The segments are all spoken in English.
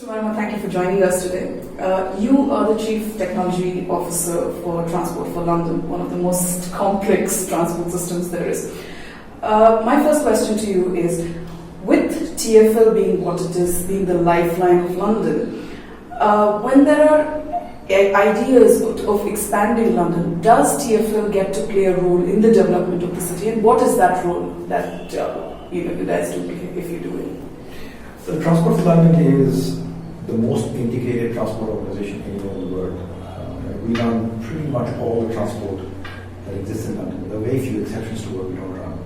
Mr. Verma, thank you for joining us today. You are the Chief Technology Officer for Transport for London, one of the most complex transport systems there is. My first question to you is, with TfL being what it is, being the lifeline of London, when there are ideas of expanding London, does TfL get to play a role in the development of the city, and what is that role that you guys do if you do it? So Transport for London is the most integrated transport organization anywhere in the world. We run pretty much all the transport that exists in London. There are very few exceptions to what we don't run.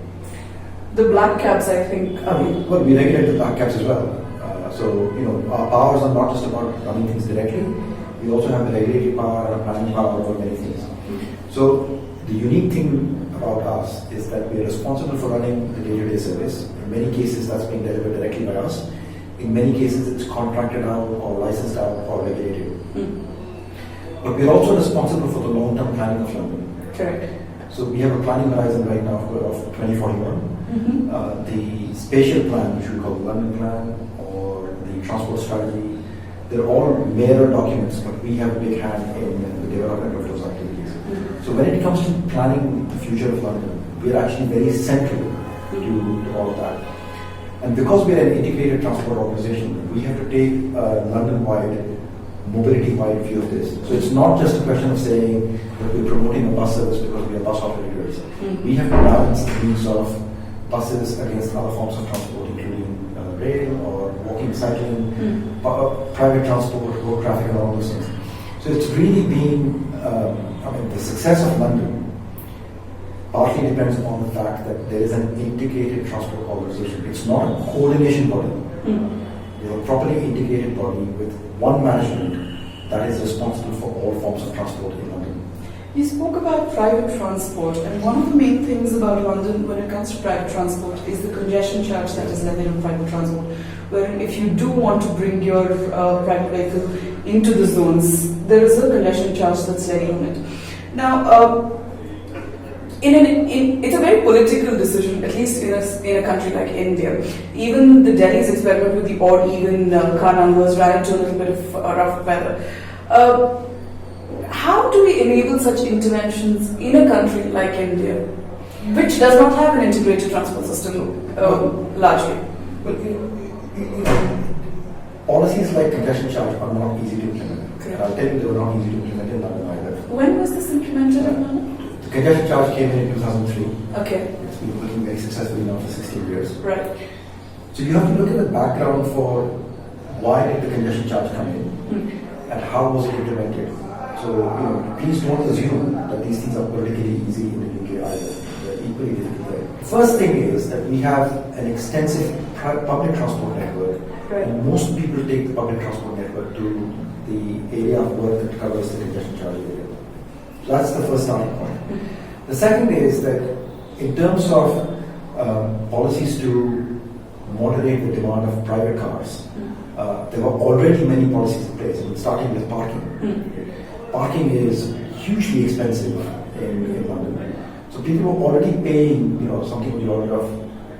The black cabs, I think. Well, we regulate the black cabs as well. Our powers are not just about running things directly. We also have the regulatory power and planning power over many things. So the unique thing about us is that we are responsible for running the day-to-day service. In many cases, that's being delivered directly by us. In many cases, it's contracted out or licensed out or regulated. But we're also responsible for the long-term planning of London. Correct. So we have a planning horizon right now of 2041. The spatial plan, which we call the London Plan, or the transport strategy, they're all mirror documents, but we have a big hand in the development of those activities. So when it comes to planning the future of London, we're actually very central to all of that. And because we're an integrated transport organization, we have to take a London-wide, mobility-wide view of this. So it's not just a question of saying that we're promoting a bus service because we are bus operators. We have to balance the needs of buses against other forms of transport, including rail or walking, cycling, private transport, road traffic, and all those things. So it's really been, the success of London partly depends on the fact that there is an integrated transport organization. It's not a coordination body. We're a properly integrated body with one management that is responsible for all forms of transport in London. You spoke about private transport, and one of the main things about London when it comes to private transport is the congestion charge that is levied on private transport, where if you do want to bring your private vehicle into the zones, there is a congestion charge that's levied on it. Now, it's a very political decision, at least in a country like India. Even the Delhi's experiment with the odd even car numbers ran into a little bit of rough weather. How do we enable such interventions in a country like India, which does not have an integrated transport system largely? Policies like congestion charge are not easy to implement. And I'll tell you, they were not easy to implement in London either. When was this implemented in London? The congestion charge came in 2003. Okay. It's been working very successfully now for 16 years. Right. So you have to look at the background for why did the congestion charge come in and how was it implemented. So, please don't assume that these things are politically easy in the UK either. They're equally difficult there. First thing is that we have an extensive public transport network, and most people take the public transport network to the area of work that covers the congestion charge area. So that's the first starting point. The second is that in terms of policies to moderate the demand of private cars, there were already many policies in place, starting with parking. Parking is hugely expensive in London. So people were already paying, something in the order of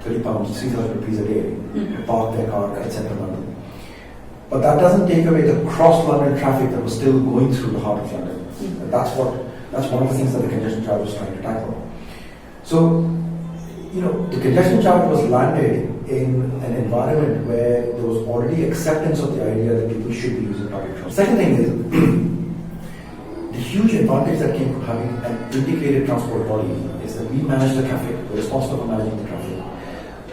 £30, 3,000 rupees a day to park their car in central London. But that doesn't take away the cross-London traffic that was still going through the heart of London. And that's one of the things that the congestion charge was trying to tackle. So, the congestion charge was landed in an environment where there was already acceptance of the idea that people should be using public transport. Second thing is, the huge advantage that came from having an integrated transport body is that we manage the traffic, we're responsible for managing the traffic.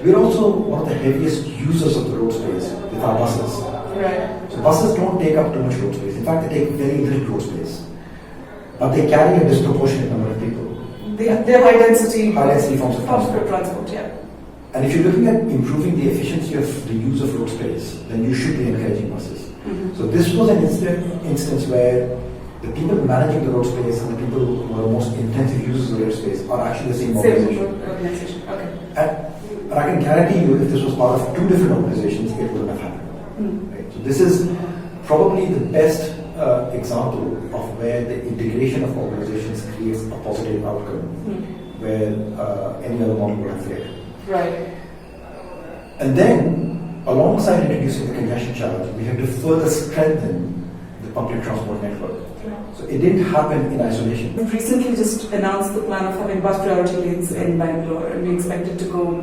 We're also one of the heaviest users of the road space with our buses. Right. So buses don't take up too much road space. In fact, they take very little road space. But they carry a disproportionate number of people. They're high density forms of transport, yeah. And if you're looking at improving the efficiency of the use of road space, then you should be encouraging buses. So this was an instance where the people managing the road space and the people who are the most intensive users of the road space are actually the same organization. Okay. And I can guarantee you, if this was part of two different organizations, it wouldn't have happened. Right? So this is probably the best example of where the integration of organizations creates a positive outcome, where any other model would have failed. Right. And then alongside introducing the congestion charge, we had to further strengthen the public transport network. So it didn't happen in isolation. We've recently just announced the plan of having bus priority lanes in Bangalore, and we expect it to go,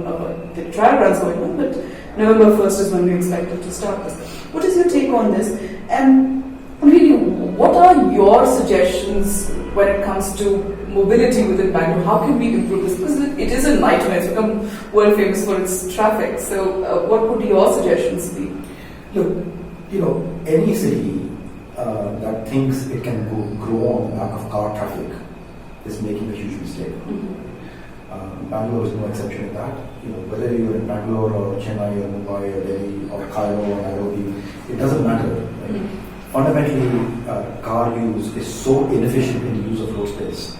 the trial runs going on, but November 1st is when we expect it to start this. What is your take on this? And really, what are your suggestions when it comes to mobility within Bangalore? How can we improve this? Because it is a nightmare. It's become world famous for its traffic. So what would your suggestions be? Look, any city that thinks it can grow on the back of car traffic is making a huge mistake. Bangalore is no exception in that. Whether you're in Bangalore or Chennai or Mumbai or Delhi or Cairo or Nairobi, it doesn't matter. Right? Fundamentally, car use is so inefficient in the use of road space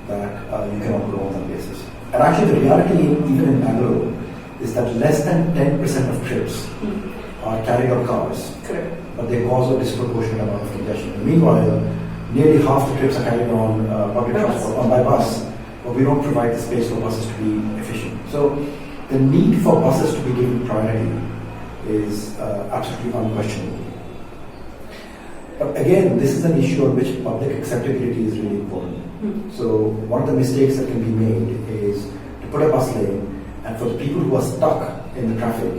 that you cannot grow on that basis. And actually, the reality, even in Bangalore, is that less than 10% of trips are carried on cars. Correct. But they cause a disproportionate amount of congestion. Meanwhile, nearly half the trips are carried on public transport, by bus, but we don't provide the space for buses to be efficient. So the need for buses to be given priority is absolutely unquestionable. But again, this is an issue on which public acceptability is really important. So one of the mistakes that can be made is to put a bus lane, and for the people who are stuck in the traffic,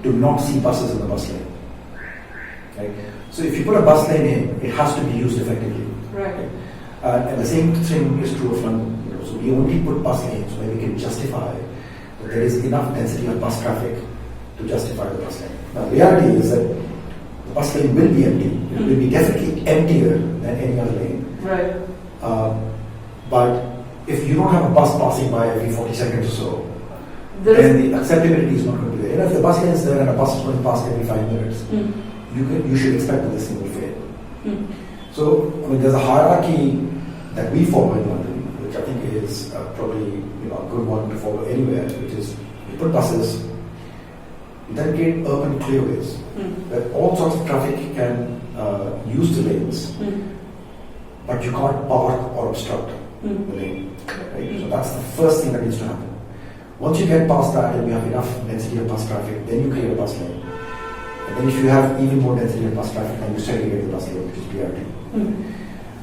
to not see buses in the bus lane. Right? So if you put a bus lane in, it has to be used effectively. Right. And the same thing is true of London. So we only put bus lanes where we can justify that there is enough density of bus traffic to justify the bus lane. Now the reality is that the bus lane will be empty. It will be definitely emptier than any other lane. Right. But if you don't have a bus passing by every 40 seconds or so, then the acceptability is not going to be there. If the bus lane is there and a bus is going to pass every 5 minutes, you should expect that this thing will fail. So, there's a hierarchy that we follow in London, which I think is probably a good one to follow anywhere, which is you put buses, you then create urban clearways, where all sorts of traffic can use the lanes, but you can't park or obstruct the lane. Right? So that's the first thing that needs to happen. Once you get past that and you have enough density of bus traffic, then you create a bus lane. And then if you have even more density of bus traffic, then you segregate the bus lane, which is BRT.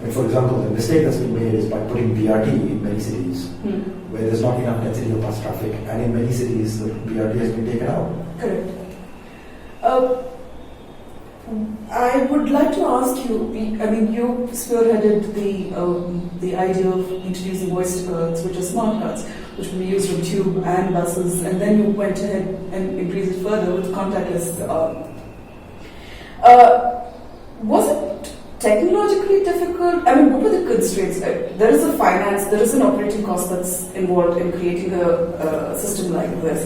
And for example, the mistake that's been made is by putting BRT in many cities, where there's not enough density of bus traffic, and in many cities the BRT has been taken out. Correct. I would like to ask you, you spearheaded the idea of introducing voice cards, which are smart cards, which will be used on tube and buses, and then you went ahead and increased it further with contactless. Was it technologically difficult? What were the constraints? There is a finance, there is an operating cost that's involved in creating a system like this.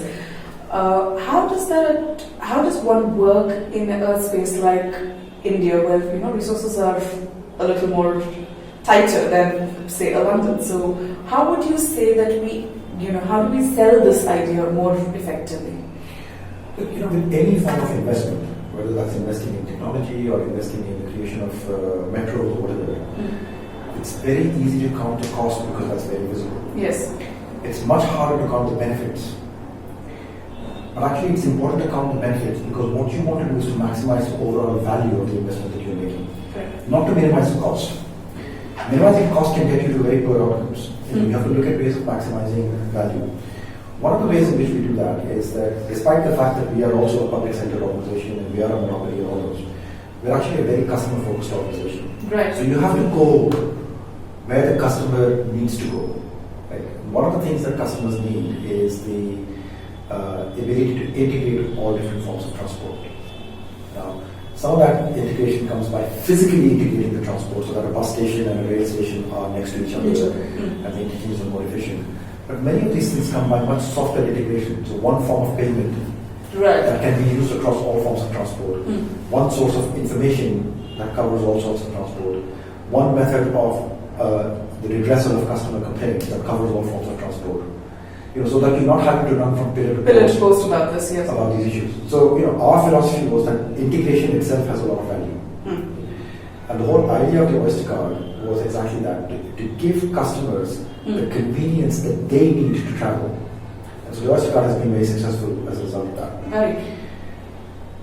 How does one work in a space like India, where resources are a little more tighter than, say, a London? So how would you say that how do we sell this idea more effectively? With any form of investment, whether that's investing in technology or investing in the creation of metros or whatever, it's very easy to count the cost because that's very visible. Yes. It's much harder to count the benefits. But actually, it's important to count the benefits because what you want to do is to maximize the overall value of the investment that you're making, not to minimize the cost. Minimizing cost can get you to very poor outcomes. You have to look at ways of maximizing value. One of the ways in which we do that is that despite the fact that we are also a public sector organization and we are a monopoly in all those, we're actually a very customer-focused organization. Right. So you have to go where the customer needs to go. Right? One of the things that customers need is the ability to integrate all different forms of transport. Now, some of that integration comes by physically integrating the transport so that a bus station and a rail station are next to each other and the interchanges are more efficient. But many of these things come by much softer integration. So one form of payment that can be used across all forms of transport. One source of information that covers all sorts of transport. One method of the redressal of customer complaints that covers all forms of transport. So that you're not having to run from pillar to post about this, yes. About these issues. So, our philosophy was that integration itself has a lot of value. And the whole idea of the Oyster card was exactly that, to give customers the convenience that they need to travel. And so the Oyster card has been very successful as a result of that. Right.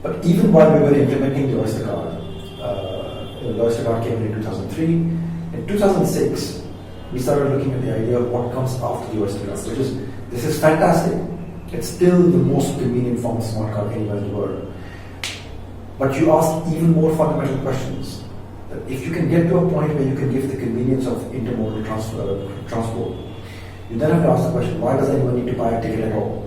But even while we were implementing the Oyster card, the Oyster card came in 2003. In 2006, we started looking at the idea of what comes after the Oyster card, which is, this is fantastic. It's still the most convenient form of smart card anywhere in the world. But you ask even more fundamental questions. That if you can get to a point where you can give the convenience of intermodal transport, you then have to ask the question, why does anyone need to buy a ticket at all?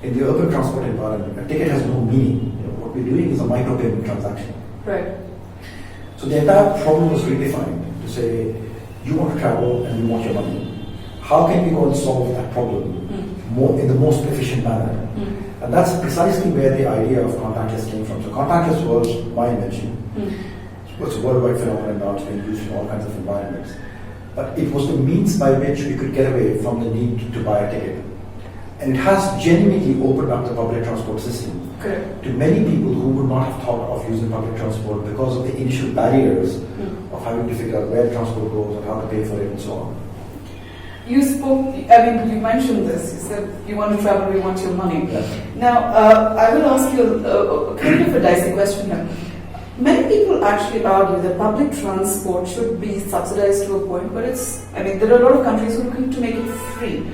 In the urban transport environment, a ticket has no meaning. What we're doing is a micropayment transaction. Right. So the entire problem was redefined to say, you want to travel and you want your money. How can we go and solve that problem more in the most efficient manner? And that's precisely where the idea of contactless came from. So contactless was my invention. It was a worldwide phenomenon now, it's being used in all kinds of environments. But it was the means by which we could get away from the need to buy a ticket. And it has genuinely opened up the public transport system to many people who would not have thought of using public transport because of the initial barriers of having to figure out where transport goes and how to pay for it and so on. You mentioned this. You said you want to travel, you want your money. Yeah. Now, I will ask you a kind of a dicey question here. Many people actually argue that public transport should be subsidized to a point, but there are a lot of countries who are looking to make it free,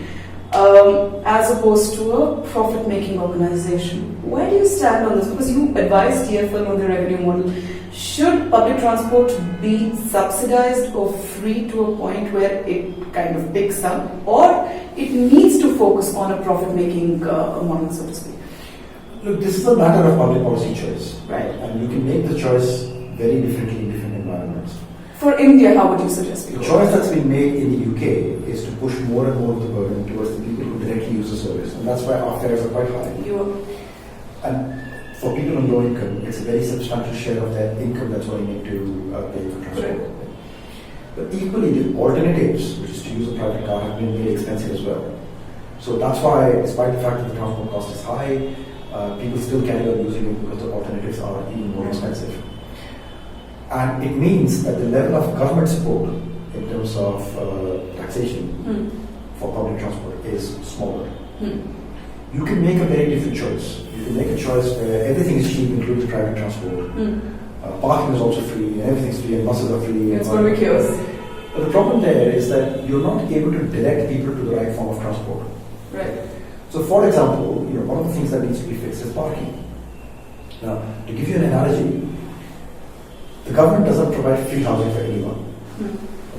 as opposed to a profit-making organization. Where do you stand on this? Because you advise TfL on the revenue model. Should public transport be subsidized or free to a point where it kind of picks up, or it needs to focus on a profit-making model, so to speak? Look, this is a matter of public policy choice. Right. And you can make the choice very differently in different environments. For India, how would you suggest we The go? choice that's been made in the UK is to push more and more of the burden towards the people who directly use the service. And that's why our fares are quite high. And for people on low income, it's a very substantial share of their income that's going into paying for transport. Right. But equally, the alternatives, which is to use a private car, have been very expensive as well. So that's why, despite the fact that the transport cost is high, people still carry on using it because the alternatives are even more expensive. And it means that the level of government support in terms of taxation for public transport is smaller. You can make a very different choice. You can make a choice where everything is cheap, including private transport. Parking is also free, and everything's free, and buses are free. It's going to be chaos. But the problem there is that you're not able to direct people to the right form of transport. Right. So, for example, one of the things that needs to be fixed is parking. Now, to give you an analogy, the government doesn't provide free housing for anyone.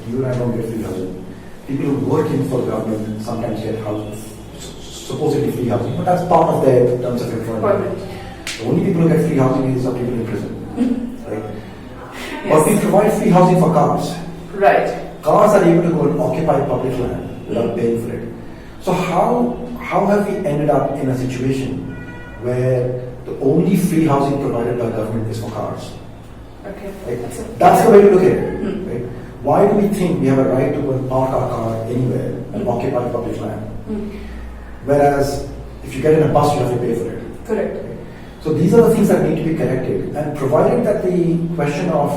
You and I don't get free housing. People who work in for the government sometimes get housing, supposedly free housing, but that's part of their terms of employment. The only people who get free housing are people in prison. Right? Yes. But we provide free housing for cars. Right. Cars are able to go and occupy public land without paying for it. So how have we ended up in a situation where the only free housing provided by government is for cars? Okay. Right? That's the way to look at it. Right? Why do we think we have a right to go and park our car anywhere and occupy public land? Whereas if you get in a bus, you have to pay for it. Correct. Right? So these are the things that need to be corrected. And provided that the question of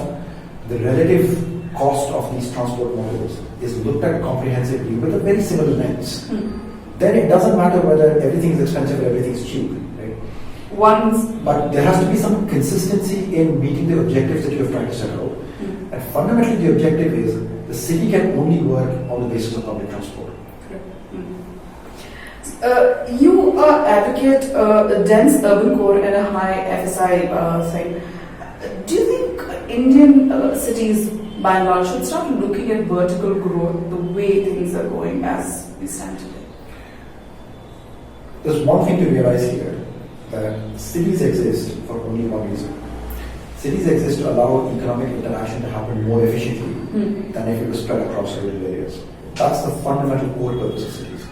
the relative cost of these transport models is looked at comprehensively with a very similar lens, then it doesn't matter whether everything is expensive or everything is cheap. Right? But there has to be some consistency in meeting the objectives that you have tried to set out. And fundamentally, the objective is the city can only work on the basis of public transport. You advocate a dense urban core and a high FSI thing. Do you think Indian cities, by and large, should start looking at vertical growth the way things are going as we stand today? There's one thing to realize here, that cities exist for only one reason. Cities exist to allow economic interaction to happen more efficiently than if it was spread across rural areas. That's the fundamental core purpose of cities.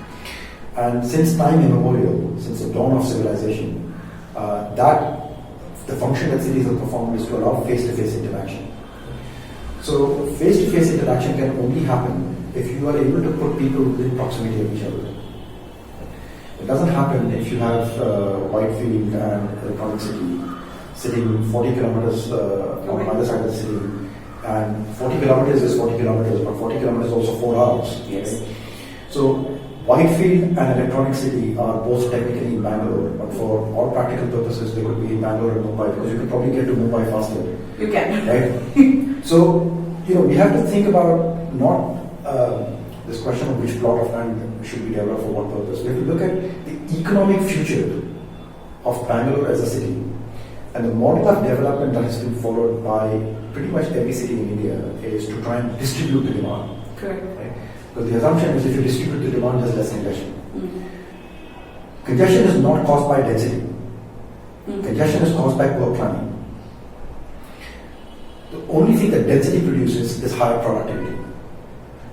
And since time immemorial, since the dawn of civilization, the function that cities have performed is to allow face-to-face interaction. So face-to-face interaction can only happen if you are able to put people within proximity of each other. It doesn't happen if you have Whitefield and Electronic City sitting 40 kilometers on the other side of the city, and 40 kilometers is 40 kilometers, but 40 kilometers is also 4 hours. Yes. Right? So Whitefield and Electronic City are both technically in Bangalore, but for all practical purposes, they could be in Bangalore and Mumbai because you can probably get to Mumbai faster. You can. Right? So, we have to think about not this question of which plot of land should be developed for what purpose. We have to look at the economic future of Bangalore as a city. And the model of development that has been followed by pretty much every city in India is to try and distribute the demand. Correct. Right? Because the assumption is if you distribute the demand, there's less congestion. Congestion is not caused by density. Congestion is caused by poor planning. The only thing that density produces is higher productivity.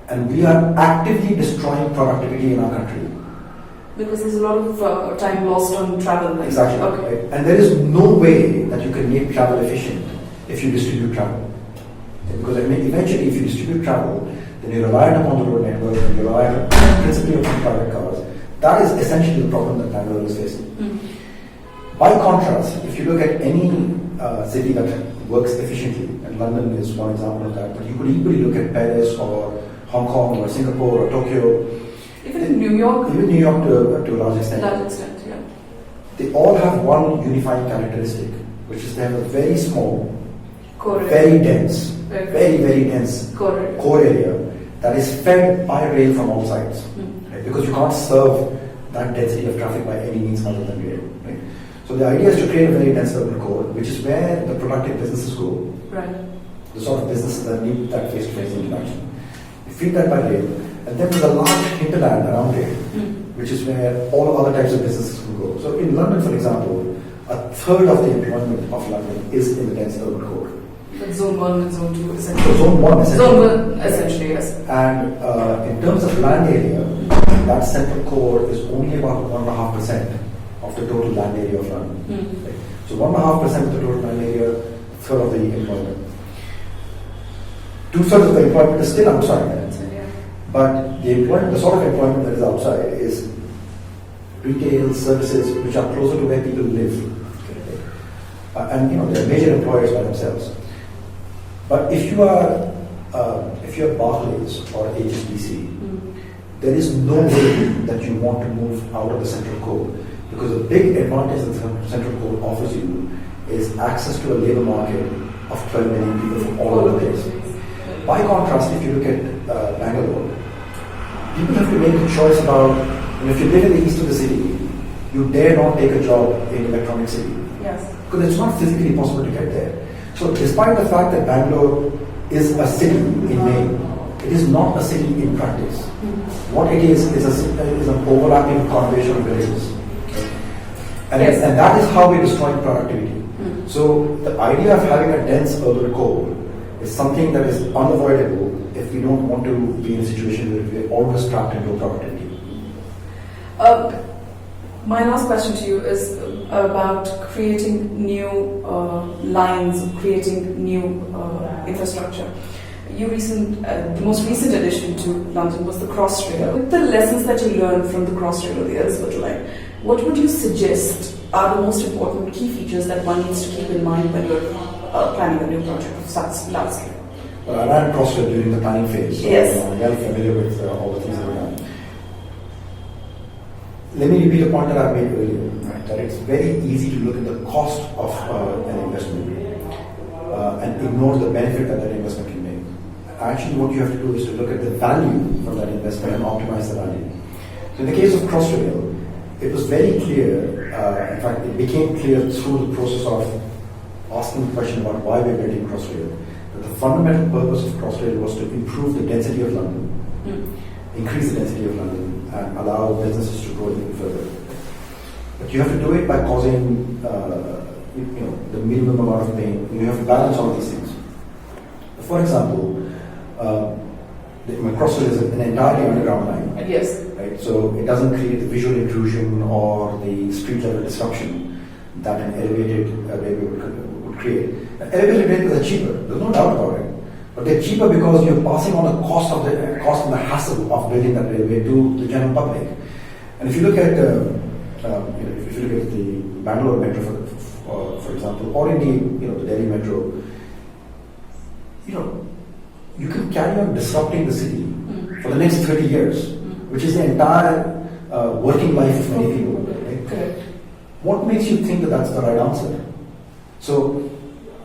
And we are actively destroying productivity in our country. Because there's a lot of time lost on travel. Like Exactly. Okay. Right? And there is no way that you can make travel efficient if you distribute travel. Because eventually, if you distribute travel, then you rely upon the road network, and you rely principally upon private cars. That is essentially the problem that Bangalore is facing. By contrast, if you look at any city that works efficiently, and London is one example of that, but you could equally look at Paris or Hong Kong or Singapore or Tokyo. Even in New York? Even New York to a large extent. To a large extent, yeah. They all have one unifying characteristic, which is they have a very small, Correct. very dense, very dense core area that is fed by rail from all sides. Right? Because you can't serve that density of traffic by any means other than rail. Right? So the idea is to create a very dense urban core, which is where the productive businesses go. Right. The sort of businesses that need that face-to-face interaction. You feed that by rail, and then there's a large hinterland around it, which is where all other types of businesses will go. So in London, for example, a third of the employment of London is in the dense urban core. But zone 1 and zone 2 essentially. So zone 1 essentially. Zone 1 essentially, yes. And in terms of land area, that central core is only about 1.5% of the total land area of London. Right? So 1.5% of the total land area, third of the employment. 2/3 of the employment is still outside. But the sort of employment that is outside is retail, services, which are closer to where people live. And they're major employers by themselves. But if you are Barclays or HSBC, there is no way that you want to move out of the central core, because a big advantage that the central core offers you is access to a labor market of 12 million people from all over the place. By contrast, if you look at Bangalore, people have to make a choice about, if you live in the east of the city, you dare not take a job in Electronic City. Yes. Because it's not physically possible to get there. So despite the fact that Bangalore is a city in name, it is not a city in practice. What it is an overlapping combination of villages. And, yes. And that is how we're destroying productivity. So the idea of having a dense urban core is something that is unavoidable if we don't want to be in a situation where we're always trapped into productivity. My last question to you is about creating new lines, creating new infrastructure. The most recent addition to London was the Crossrail. With the lessons that you learned from the Crossrail or the Elizabeth line, what would you suggest are the most important key features that one needs to keep in mind when you're planning a new project of such large scale? Well, I ran Crossrail during the planning phase, so yes. I'm well familiar with all the things that were done. Let me repeat a point that I made earlier, right, that it's very easy to look at the cost of an investment and ignore the benefit that that investment can make. Actually, what you have to do is to look at the value from that investment and optimize the value. So in the case of Crossrail, it was very clear, in fact, it became clear through the process of asking the question about why we're building Crossrail, that the fundamental purpose of Crossrail was to improve the density of London, increase the density of London, and allow businesses to grow even further. But you have to do it by causing the minimum amount of pain. You have to balance all these things. For example, Crossrail is an entirely underground line. Yes. Right? So it doesn't create the visual intrusion or the street level disruption that an elevated railway would create. Elevated railways are cheaper, there's no doubt about it. But they're cheaper because you're passing on the cost and the hassle of building that railway to the general public. And if you look at the Bangalore metro, for example, or indeed the Delhi metro, you can carry on disrupting the city for the next 30 years which is the entire working life of many people. Right? Correct. What makes you think that that's the right answer? So,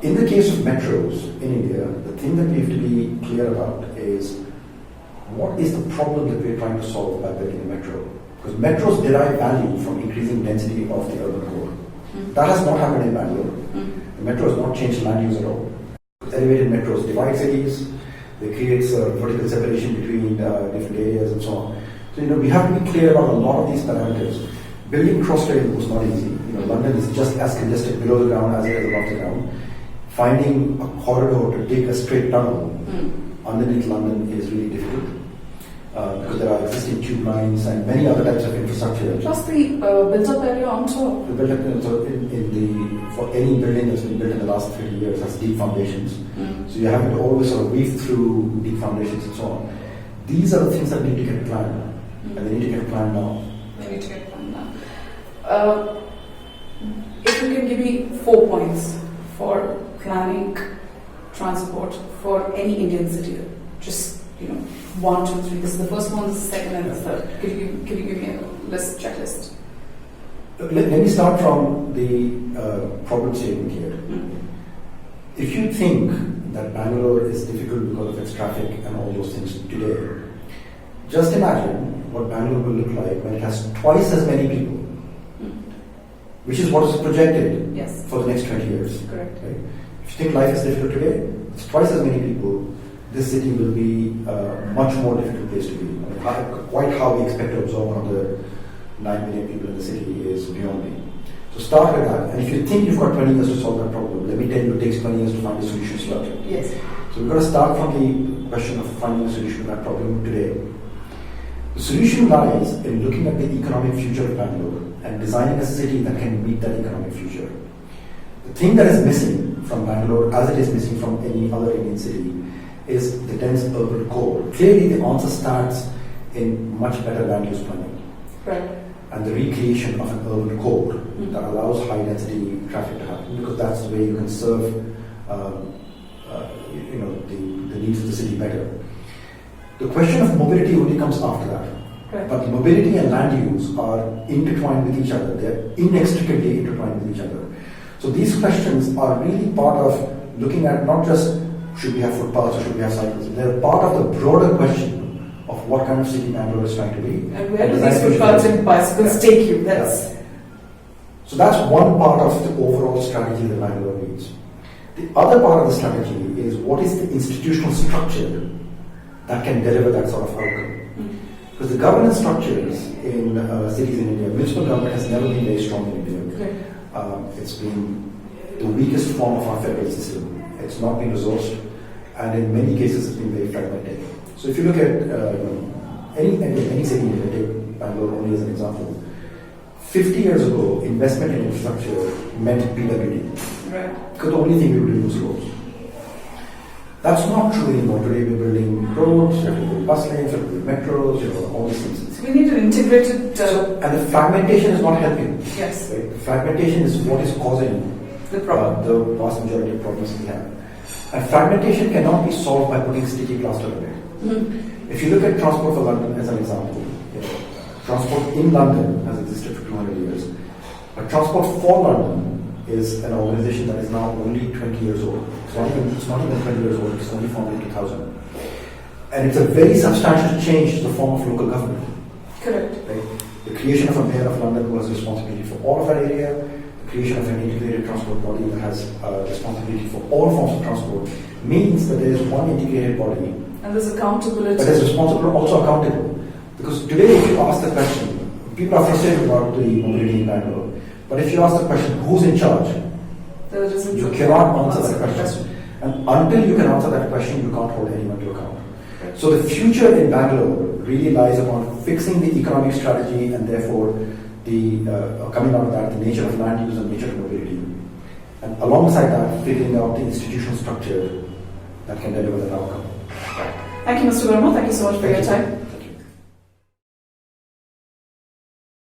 in the case of metros in India, the thing that we have to be clear about is what is the problem that we're trying to solve by building a metro? Because metros derive value from increasing density of the urban core. That has not happened in Bangalore. The metro has not changed land use at all. Elevated metros divide cities, they create vertical separation between different areas and so on. So, we have to be clear about a lot of these parameters. Building cross-train was not easy. London is just as congested below the ground as it is above the ground. Finding a corridor to take a straight tunnel underneath London is really difficult because there are existing tube lines and many other types of infrastructure. Plus the built-up area on top. The built-up for any building that's been built in the last 30 years has deep foundations. So you're having to always sort of weave through deep foundations and so on. These are the things that need to get planned, and they need to get planned now. They need to get planned now. If you can give me 4 points for planning transport for any Indian city, just 1, 2, 3. This is the first one, the second, and the third. Could you give me a checklist? Let me start from the problem statement here. If you think that Bangalore is difficult because of its traffic and all those things today, just imagine what Bangalore will look like when it has twice as many people, which is what is projected for the next 20 years. Correct. Right? If you think life is difficult today, it's twice as many people, this city will be a much more difficult place to be. Quite how we expect to absorb another 9 million people in the city is beyond me. So start with that. And if you think you've got 20 years to solve that problem, let me tell you it takes 20 years to find a solution to it. Yes. So we've got to start from the question of finding a solution to that problem today. The solution lies in looking at the economic future of Bangalore and designing a city that can meet that economic future. The thing that is missing from Bangalore, as it is missing from any other Indian city, is the dense urban core. Clearly the answer starts in much better land use planning. Right. And the recreation of an urban core that allows high density traffic to happen, because that's the way you can serve the needs of the city better. The question of mobility only comes after that. Right. But mobility and land use are intertwined with each other. They're inextricably intertwined with each other. So these questions are really part of looking at not just should we have footpaths or should we have cycles. They're part of the broader question of what kind of city Bangalore is trying to be. And where do these footpaths and bicycles take you? So that's one part of the overall strategy that Bangalore needs. The other part of the strategy is what is the institutional structure that can deliver that sort of outcome. Because the governance structures in cities in India, municipal government has never been very strong in India. It's been the weakest form of our federal system. It's not been resourced, and in many cases it's been very fragmented. So if you look at any city, take Bangalore only as an example, 50 years ago, investment in infrastructure meant PWD. Right. Because the only thing we were doing was roads. That's not true anymore. Today we're building roads, we have to build bus lanes, we have to build metros, all these things. So we need an integrated... and the fragmentation is not helping. Yes. Right? The fragmentation is what is causing the problem. The vast majority of problems we have. And fragmentation cannot be solved by putting sticky plaster on it. If you look at Transport for London as an example, Transport in London has existed for 200 years. But Transport for London is an organization that is now only 20 years old. It's not even 20 years old, it's only formed in 2000. And it's a very substantial change to the form of local government. Correct. Right? The creation of a mayor of London who has responsibility for all of that area, the creation of an integrated transport body that has responsibility for all forms of transport, means that there is one integrated body. And there's accountability. That is responsible, also accountable. Because today, if you ask the question, people are frustrated about the mobility in Bangalore. But if you ask the question, who's in charge? You cannot answer that question. And until you can answer that question, you can't hold anyone to account. Right. So the future in Bangalore really lies upon fixing the economic strategy and therefore the coming out of that, the nature of land use and nature of mobility. And alongside that, figuring out the institutional structure that can deliver that outcome. Thank you, Mr. Verma. Thank you so much for your time.